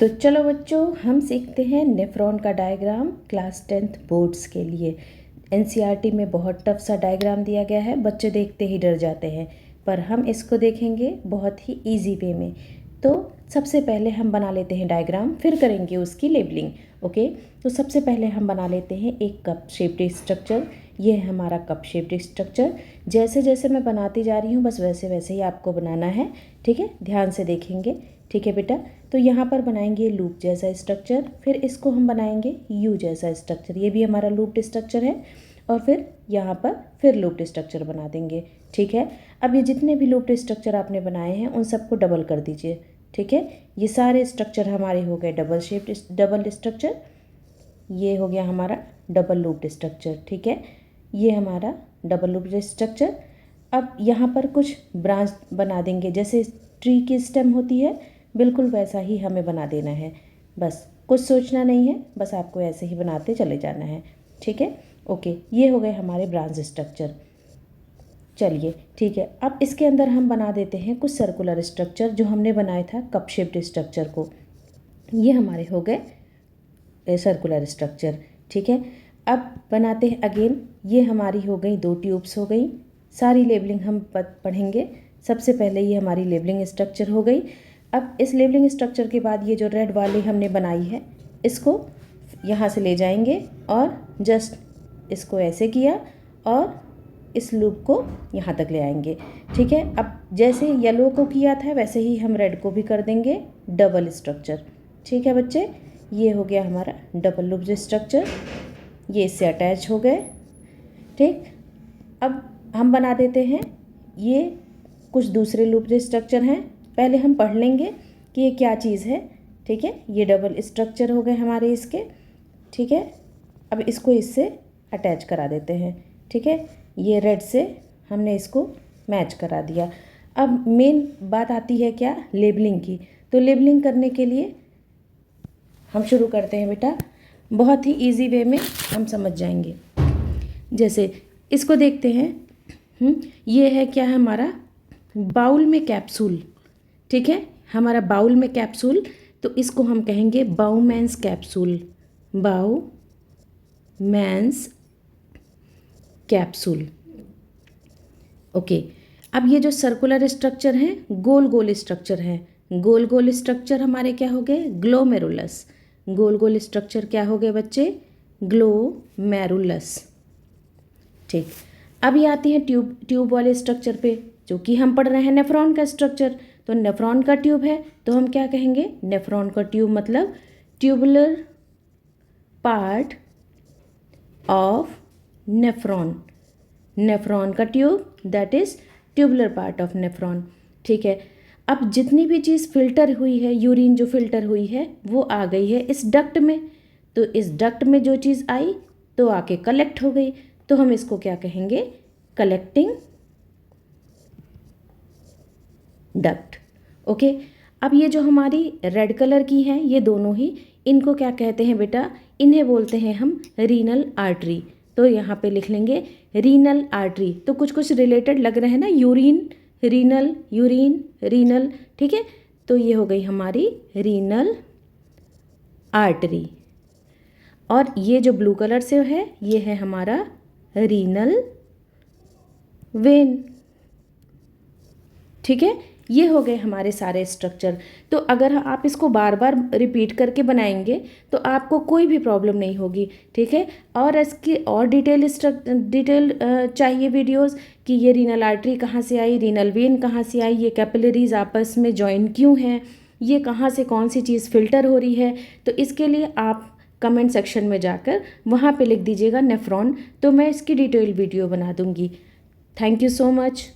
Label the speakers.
Speaker 1: तो चलो बच्चों, हम सीखते हैं नेफ्रॉन का डायग्राम क्लास 10th बोर्ड्स के लिए। एनसीईआरटी में बहुत टफ सा डायग्राम दिया गया है, बच्चे देखते ही डर जाते हैं, पर हम इसको देखेंगे बहुत ही इजी वे में। तो सबसे पहले हम बना लेते हैं डायग्राम, फिर करेंगे उसकी लेबलिंग। ओके, तो सबसे पहले हम बना लेते हैं एक कप शेप्ड स्ट्रक्चर। ये है हमारा कप शेप्ड स्ट्रक्चर। जैसे जैसे मैं बनाती जा रही हूँ बस वैसे वैसे ही आपको बनाना है, ठीक है? ध्यान से देखेंगे, ठीक है बेटा? तो यहाँ पर बनाएंगे लूप जैसा स्ट्रक्चर, फिर इसको हम बनाएंगे यू जैसा स्ट्रक्चर, ये भी हमारा लूप्ड स्ट्रक्चर है, और फिर यहाँ पर फिर लूप्ड स्ट्रक्चर बना देंगे, ठीक है? अब ये जितने भी लूप्ड स्ट्रक्चर आपने बनाए हैं उन सबको डबल कर दीजिए, ठीक है? ये सारे स्ट्रक्चर हमारे हो गए डबल स्ट्रक्चर। ये हो गया हमारा डबल लूप्ड स्ट्रक्चर, ठीक है? ये हमारा डबल लूप्ड स्ट्रक्चर। अब यहाँ पर कुछ ब्रांच बना देंगे, जैसे ट्री की स्टेम होती है बिल्कुल वैसा ही हमें बना देना है। बस कुछ सोचना नहीं है, बस आपको ऐसे ही बनाते चले जाना है, ठीक है? ओके, ये हो गए हमारे ब्रांच स्ट्रक्चर। चलिए ठीक है, अब इसके अंदर हम बना देते हैं कुछ सर्कुलर स्ट्रक्चर जो हमने बनाया था कप शेप्ड स्ट्रक्चर को। ये हमारे हो गए सर्कुलर स्ट्रक्चर, ठीक है? अब बनाते हैं अगेन, ये हमारी हो गई 2 ट्यूब्स हो गई। सारी लेबलिंग हम पढ़ेंगे। सबसे पहले ये हमारी लेबलिंग स्ट्रक्चर हो गई। अब इस लेबलिंग स्ट्रक्चर के बाद ये जो रेड वाली हमने बनाई है इसको यहाँ से ले जाएंगे और जस्ट इसको ऐसे किया और इस लूप को यहाँ तक ले आएंगे, ठीक है? अब जैसे येलो को किया था वैसे ही हम रेड को भी कर देंगे डबल स्ट्रक्चर, ठीक है बच्चे? ये हो गया हमारा डबल लूप स्ट्रक्चर, ये इससे अटैच हो गए, ठीक? अब हम बना देते हैं ये कुछ दूसरे लूप स्ट्रक्चर हैं। पहले हम पढ़ लेंगे कि ये क्या चीज़ है, ठीक है? ये डबल स्ट्रक्चर हो गए हमारे इसके, ठीक है? अब इसको इससे अटैच करा देते हैं, ठीक है? ये रेड से हमने इसको मैच करा दिया। अब मेन बात आती है क्या, लेबलिंग की। तो लेबलिंग करने के लिए हम शुरू करते हैं बेटा, बहुत ही इजी वे में हम समझ जाएंगे। जैसे इसको देखते हैं, ये है क्या है हमारा बाउल में कैप्सूल, ठीक है? हमारा बाउल में कैप्सूल, तो इसको हम कहेंगे बाउमैन्स कैप्सूल, बाउमैन्स कैप्सूल। ओके, अब ये जो सर्कुलर स्ट्रक्चर हैं गोल गोल स्ट्रक्चर हैं। गोल गोल स्ट्रक्चर हमारे क्या हो गए, ग्लोमेरुलस। गोल गोल स्ट्रक्चर क्या हो गए बच्चे, ग्लोमेरुलस, ठीक? अब ये आती है ट्यूब वाले स्ट्रक्चर पे, जो कि हम पढ़ रहे हैं नेफ्रॉन का स्ट्रक्चर। तो नेफ्रॉन का ट्यूब है तो हम क्या कहेंगे, नेफ्रॉन का ट्यूब मतलब tubular part of nephron. Nephron का tube that is tubular part of nephron, ठीक है? अब जितनी भी चीज़ फिल्टर हुई है, यूरिन जो फिल्टर हुई है वो आ गई है इस डक्ट में। तो इस डक्ट में जो चीज़ आई तो आके कलेक्ट हो गई, तो हम इसको क्या कहेंगे, कलेक्टिंग डक्ट। ओके, अब ये जो हमारी रेड कलर की हैं ये दोनों ही, इनको क्या कहते हैं बेटा, इन्हें बोलते हैं हम रीनल आर्टरी। तो यहाँ पे लिख लेंगे रीनल आर्टरी। तो कुछ कुछ रिलेटेड लग रहे हैं ना, यूरिन रीनल, यूरिन रीनल, ठीक है? तो ये हो गई हमारी रीनल आर्टरी। और ये जो ब्लू कलर से है ये है हमारा रीनल वेन, ठीक है? ये हो गए हमारे सारे स्ट्रक्चर। तो अगर आप इसको बार बार रिपीट करके बनाएंगे तो आपको कोई भी प्रॉब्लम नहीं होगी, ठीक है? और इसकी और डिटेल चाहिए वीडियोस कि ये रीनल आर्टरी कहाँ से आई, रीनल वेन कहाँ से आई, ये कैपिलरीज आपस में जॉइन क्यों हैं, ये कहाँ से कौन सी चीज़ फिल्टर हो रही है, तो इसके लिए आप कमेंट सेक्शन में जाकर वहाँ पे लिख दीजिएगा नेफ्रॉन, तो मैं इसकी डिटेल वीडियो बना दूँगी। Thank you so much.